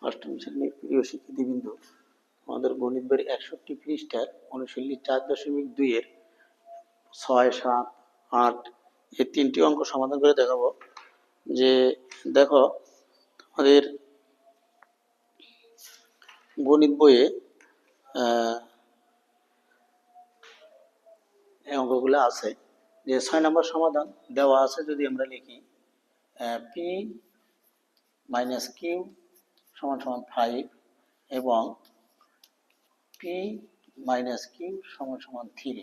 অষ্টম শ্রেণীর প্রিয় শিক্ষার্থীবৃন্দ, আমাদের গণিত বইয়ের 61 পৃষ্ঠার অনুশীলনী 4.2 এর 6, 7, 8 এই তিনটি অঙ্ক সমাধান করে দেখাবো। যে দেখো, আমাদের গণিত বইয়ে এই অঙ্কগুলো আছে। যে 6 নম্বর সমাধান দেওয়া আছে, যদি আমরা লিখি পি মাইনাস কিউ সমান সমান 5 এবং পি মাইনাস কিউ সমান সমান 3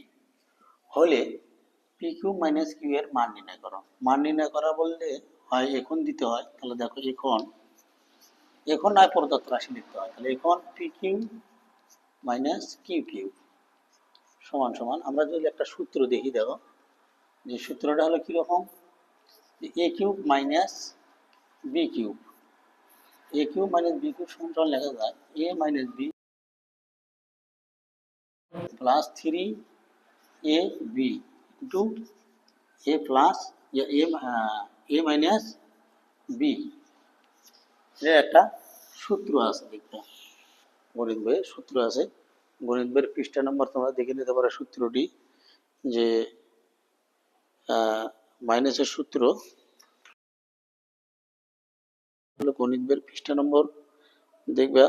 হলে পি কিউ মাইনাস কিউ এর মান নির্ণয় করো। মান নির্ণয় করা বললে হয় এখন দিতে হয়, তাহলে দেখো এখন নয় প্রদত্ত রাশি লিখতে হয়। তাহলে এখন P Q minus Q Q সমান সমান, আমরা যদি একটা সূত্র দেখি, দেখো যে সূত্রটা হলো কিরকম, এ কিউব মাইনাস বি কিউব, এ কিউব মাইনাস বি কিউব সমান সমান লেখা যায় a minus B plus 3 A b into A plus A minus B. এর একটা সূত্র আছে, দেখবে গণিত বইয়ের সূত্র আছে। গণিত বইয়ের পৃষ্ঠা নম্বর তোমরা দেখে নিতে পারো সূত্রটি। যে মাইনাসের সূত্র হলো গণিত বইয়ের পৃষ্ঠা নম্বর দেখবে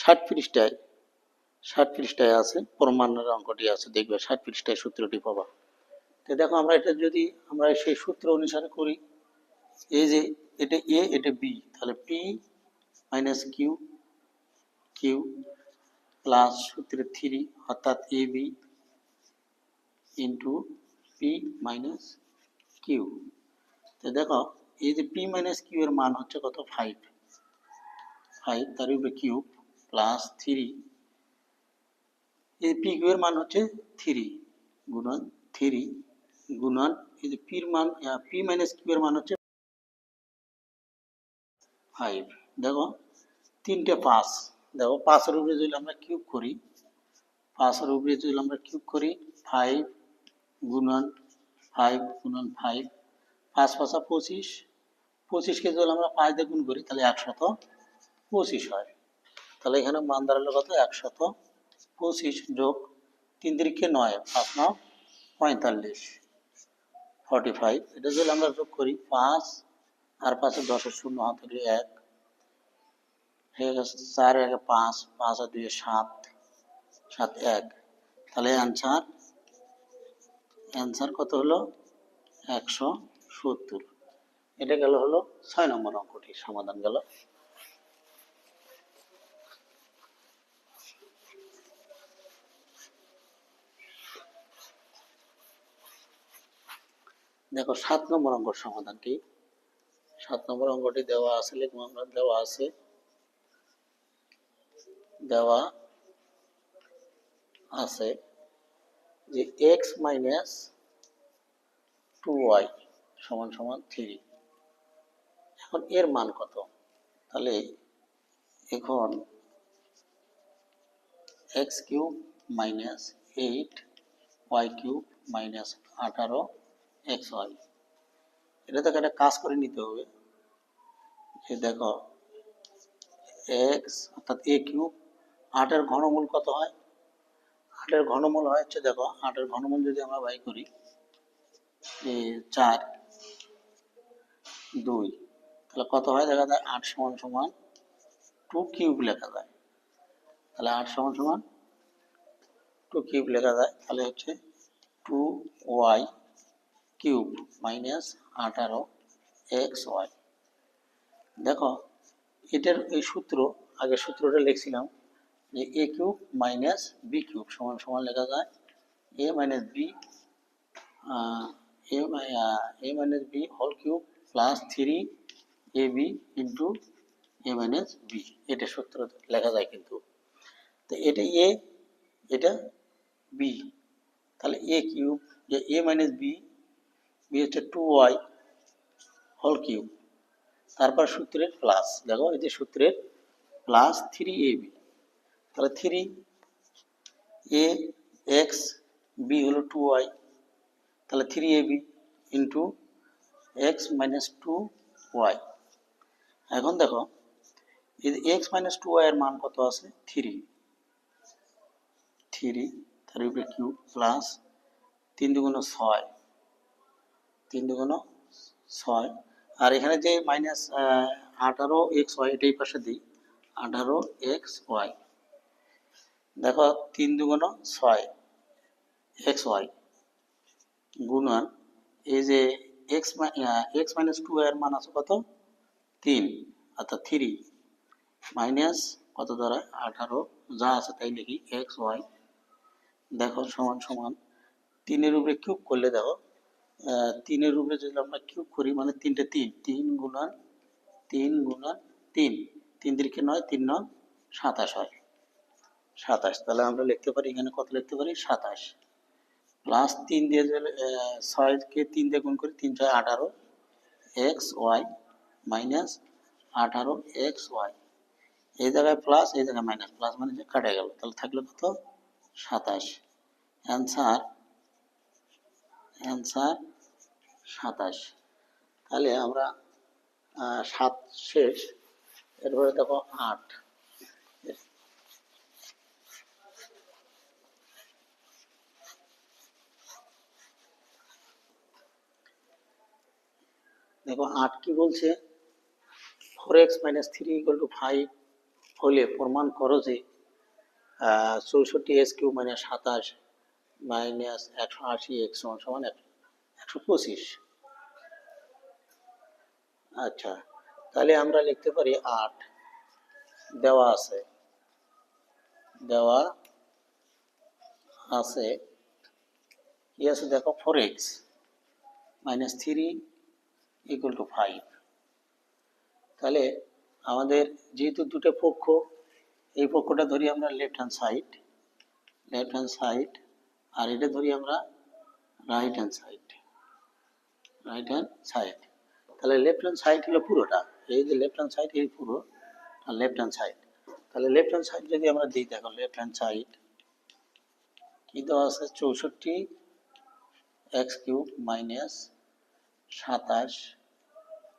60 পৃষ্ঠায় আছে, প্রমাণের অঙ্কটি আছে, দেখবে 60 পৃষ্ঠায় সূত্রটি পাবা। তো দেখো, আমরা এটা যদি আমরা সেই সূত্র অনুসারে করি, এই যে এটা এ এটা বি, তাহলে p minus Q q plus সূত্রে 3 অর্থাৎ a b into p minus q. তো দেখো, এই যে পি মাইনাস কিউ এর মান হচ্ছে কত, 5, তার উপরে কিউব প্লাস 3, এই পি কিউ এর মান হচ্ছে 3 গুণন 3 গুণন এই যে পির মান, পি মাইনাস কিউ এর মান হচ্ছে 5। দেখো 3টে 5, দেখো 5 এর উপরে যদি আমরা কিউব করি, 5 গুণন 5 গুণন 5, 5 5 25, 25কে যদি আমরা 5 দিয়ে গুণ করি তাহলে 125 হয়। তাহলে এখানে মান দাঁড়ালো কত, 125 যোগ 3 3 9, 5 9 45, 45। এটা যদি আমরা যোগ করি 5 আর 5 10 শূন্য হাতে 1 হয়ে গেছে, 4 1 5, 5 আর 2 7, 7 1। তাহলে অ্যান্সার কত হলো, 170। এটা গেল হলো 6 নম্বর অঙ্কটি সমাধান গেল। দেখো 7 নম্বর অঙ্কের সমাধানটি। 7 নম্বর অঙ্কটি দেওয়া আছে, লিখবো আমরা, দেওয়া আছে যে x মাইনাস 2y সমান সমান 3। এখন এর মান কত, তাহলে এখন x cube minus 8y cube minus 18xy। এটা থেকে একটা কাজ করে নিতে হবে। যে দেখো x অর্থাৎ a কিউব, 8 এর ঘনমূল কত হয়, 8 এর ঘনমূল হয় হচ্ছে, দেখো 8 এর ঘনমূল যদি আমরা বাই করি 4 2, তাহলে কত হয় দেখা যায় 8 সমান সমান 2 কিউব লেখা যায়। তাহলে 8 সমান সমান 2 কিউব লেখা যায়, তাহলে হচ্ছে 2y কিউব মাইনাস 18xy। দেখো এটার এই সূত্র, আগে সূত্রটা লিখছিলাম যে a cube minus b cube সমান সমান লেখা যায় a minus b a minus b whole cube plus 3ab into a minus b. এটা সূত্র লেখা যায় কিন্তু। তো এটা এ, এটা বি, তাহলে এ কিউব, এ মাইনাস বি, বি হচ্ছে 2y হোল কিউব, তারপর সূত্রের প্লাস, দেখো এই যে সূত্রের প্লাস 3ab, তাহলে 3a x b হলো 2y, তাহলে 3ab into x minus 2y। এখন দেখো এই এক্স মাইনাস টু ওয়াই এর মান কত আছে? 3, তার উপরে কিউব প্লাস 3 দুগুণ 6, 3 দুগুণ 6, আর এখানে যে মাইনাস 18xy এটাই পাশে দিই, 18xy, দেখো 3 দুগুণ 6 xy গুণন এই যে এক্স মাইনাস টু এর মান আছে কত? 3, অর্থাৎ 3 মাইনাস কত দ্বারা 18 যা আছে তাই লিখি এক্স ওয়াই, দেখো সমান সমান 3 এর উপরে কিউব করলে দেখো 3 এর উপরে যদি আমরা কিউব করি মানে 3টে 3, 3 গুণন 3 গুণন 3, 3 3 9, 3 9 27 হয়, 27। তাহলে আমরা লিখতে পারি এখানে কত লিখতে পারি? 27 প্লাস 3 দিয়ে 6 কে 3 দিয়ে গুণ করি, 3 6 18 X Y minus 18 X Y, এই জায়গায় প্লাস এই জায়গায় মাইনাস, প্লাস মানে যে কাটা গেল, তাহলে থাকলো কত? 27। অ্যান্সার 27। তাহলে আমরা 7 শেষ, এরপরে দেখো 8, দেখো 8 কি বলছে? 4x মাইনাস 3 ইকুয়াল টু 5 হলে প্রমাণ করো যে 64 x cube minus 27 minus 180 x সমান সমান 125। আচ্ছা, তাহলে আমরা লিখতে পারি 8 দেওয়া আছে কি আছে দেখো 4x মাইনাস 3 ইকুয়াল টু 5। তাহলে আমাদের যেহেতু দুটো পক্ষ, এই পক্ষটা ধরি আমরা লেফট হ্যান্ড সাইড, আর এটা ধরি আমরা রাইট হ্যান্ড সাইড। তাহলে লেফট হ্যান্ড সাইড হলো পুরোটা, এই যে লেফট হ্যান্ড সাইড এই পুরো লেফট হ্যান্ড সাইড। তাহলে লেফট হ্যান্ড সাইড যদি আমরা দিই, দেখো লেফট হ্যান্ড সাইড কি দেওয়া আছে? 64 x cube minus 27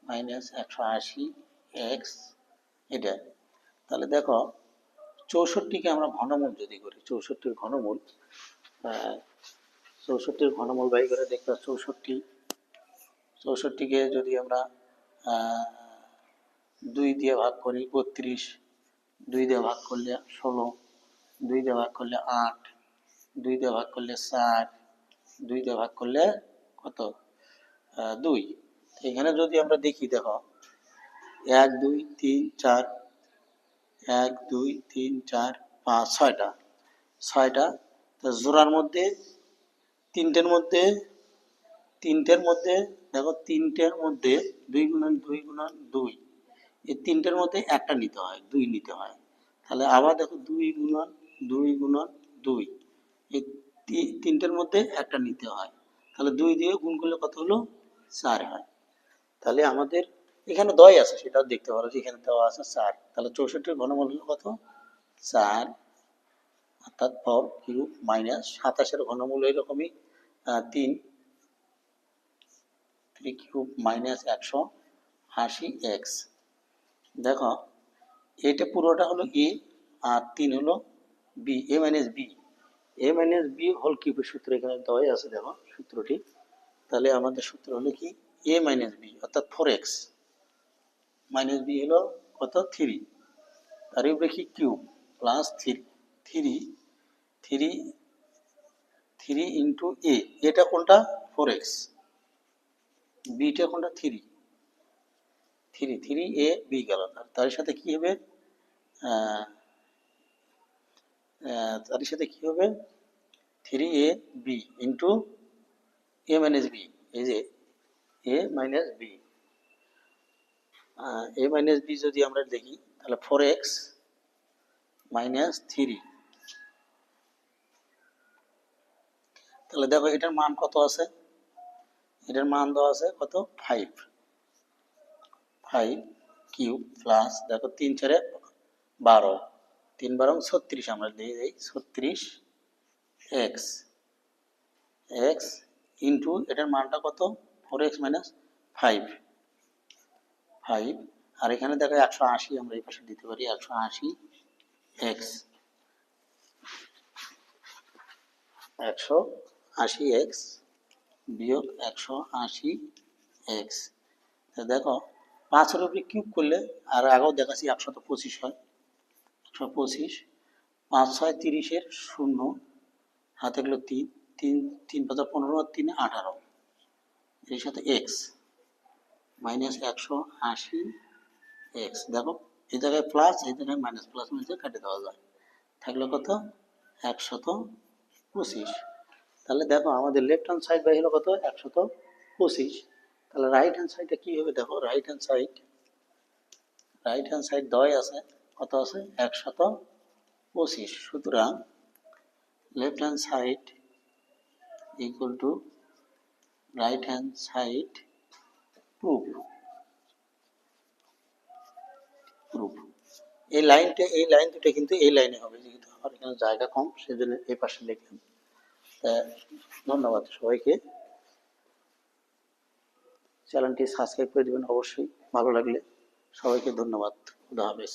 minus 180 x, এটা। তাহলে দেখো 64কে আমরা ঘনমূল যদি করি, 64-র ঘনমূল, 64-র ঘনমূল বাই করে দেখবা 64কে যদি আমরা 2 দিয়ে ভাগ করি 32, 2 দিয়ে ভাগ করলে 16, 2 দিয়ে ভাগ করলে 8, 2 দিয়ে ভাগ করলে 4, 2 দিয়ে ভাগ করলে কত? 2। এখানে যদি আমরা দেখি, দেখো 1 2 3 4, 1 2 3 4 5 6টা, তো জোড়ার মধ্যে তিনটের মধ্যে দেখো 3টের মধ্যে 2 গুণন 2 গুণন 2, এই 3টের মধ্যে একটা নিতে হয়, 2 নিতে হয়। তাহলে আবার দেখো 2 গুণন 2 গুণন 2, এই 3টের মধ্যে একটা নিতে হয়, তাহলে 2 দিয়ে গুণ করলে কত হলো? 4 হয়। তাহলে আমাদের এখানে 10 আছে, সেটাও দেখতে পারো, এখানে দেওয়া আছে 4। তাহলে 64-র ঘনমূল হলো কত? 4, অর্থাৎ 4 কিউব মাইনাস 27-এর ঘনমূল এরকমই 3 কিউব মাইনাস 180 এক্স। দেখো এটা পুরোটা হলো এ, আর 3 হলো B, a minus b whole কিউবের সূত্র এখানে দেওয়াই আছে, দেখো সূত্রটি। তাহলে আমাদের সূত্র হলো কি? এ মাইনাস বি অর্থাৎ 4x মাইনাস বি হলো কত? 3, তার উপরে কি কিউব প্লাস 3 ইন্টু এ, এটা কোনটা? 4x, বিটা কোনটা? 3 এ বি গেল, তার সাথে কি হবে? তার সাথে কি হবে? 3 এ b into a minus B, এই যে এ মাইনাস বি যদি আমরা দেখি, তাহলে 4x মাইনাস 3, তাহলে দেখো এটার মান কত আছে? এটার মান দেওয়া আছে কত? 5 কিউব প্লাস দেখো 3 4 12, 3 12 36, আমরা দিয়ে দিই 36 এক্স ইন্টু এটার মানটা কত? 4x মাইনাস 5, আর এখানে দেখো 180 আমরা এই পাশে দিতে পারি 180 এক্স 180 এক্স বিয়োগ 180 এক্স। দেখো 5-এর উপরে কিউব করলে আর আগেও দেখাচ্ছি 125 হয় 125 5 6 30-এর 0 হাতে গেলো 3 3 3 5 15 আর 3 18 এর সাথে এক্স মাইনাস 180 এক্স। দেখো এই জায়গায় প্লাস এই জায়গায় মাইনাস প্লাস মাইনাস কেটে দেওয়া যায় থাকলে কত 125। তাহলে দেখো আমাদের লেফট হ্যান্ড সাইড বাই হলো কত 125। তাহলে রাইট হ্যান্ড সাইডটা কি হবে দেখো রাইট হ্যান্ড সাইড দয় আছে কত আছে 125। সুতরাং left hand side equal to right hand side proof. এই লাইন দুটো কিন্তু এই লাইনে হবে যেহেতু আমার এখানে জায়গা কম সেজন্য এই পাশে লিখলাম। ধন্যবাদ সবাইকে, চ্যানেলটি সাবস্ক্রাইব করে দেবেন অবশ্যই, ভালো লাগলে সবাইকে ধন্যবাদ, খুদা হাফেজ।